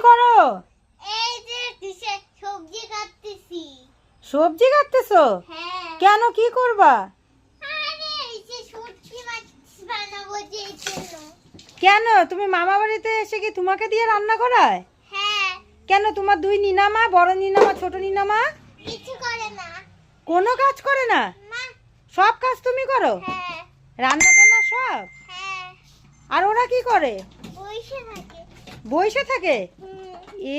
করো? এই যে কিসে সবজি কাটতেছি। সবজি কাটতেছো? হ্যাঁ। কেন, কি করবা? আরে এই যে শুটকি মাছ বানাবো যে জন্য। কেন, তুমি মামা বাড়িতে এসে কি তোমাকে দিয়ে রান্না করায়? হ্যাঁ। কেন, তোমার দুই নিনামা, বড় নিনামা ছোট নিনামা কিছু করে না। কোনো কাজ করে না? না। সব কাজ তুমি করো? হ্যাঁ। রান্না টান্না সব? হ্যাঁ। আর ওরা কি করে? বসে থাকে। বসে থাকে?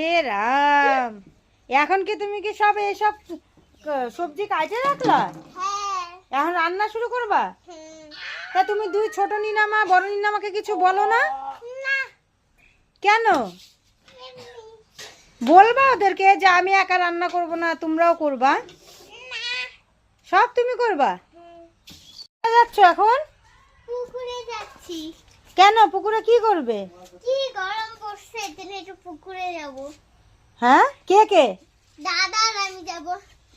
এ রাম, এখন কি তুমি কি সব এসব সবজি কাজে রাখলা? হ্যাঁ। এখন রান্না শুরু করবা? হুম। তা তুমি দুই ছোট নিনামা বড় নিনামাকে কিছু বলো না? না। কেন? এমনি। বলবা ওদেরকে যে আমি একা রান্না করব না, তোমরাও করবা? না। সব তুমি করবা? হুম। কোথায় যাচ্ছ এখন? পুকুরে যাচ্ছি। কেন, পুকুরে কি করবে? কি গরম পড়ছে, এদিন একটু পুকুরে যাব। হ্যাঁ, কে কে? দাদা আর আমি যাব।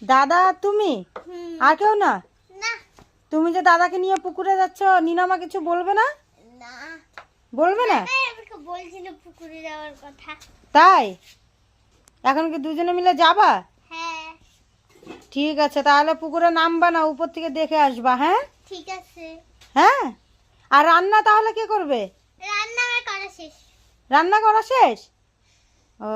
দাদা আর তুমি? হুম। আর কেউ না? না। তুমি যে দাদাকে নিয়ে পুকুরে যাচ্ছ, নিনামা কিছু বলবে না? না। বলবে না? দাদাই আমাকে বলছিল পুকুরে যাওয়ার কথা। তাই? এখন কি দুজনে মিলে যাবা? হ্যাঁ। ঠিক আছে, তাহলে পুকুরে নামবা না, উপর থেকে দেখে আসবা। হ্যাঁ ঠিক আছে। হ্যাঁ। আর রান্না তাহলে কে করবে? রান্না আমার করা শেষ। রান্না করা শেষ? ও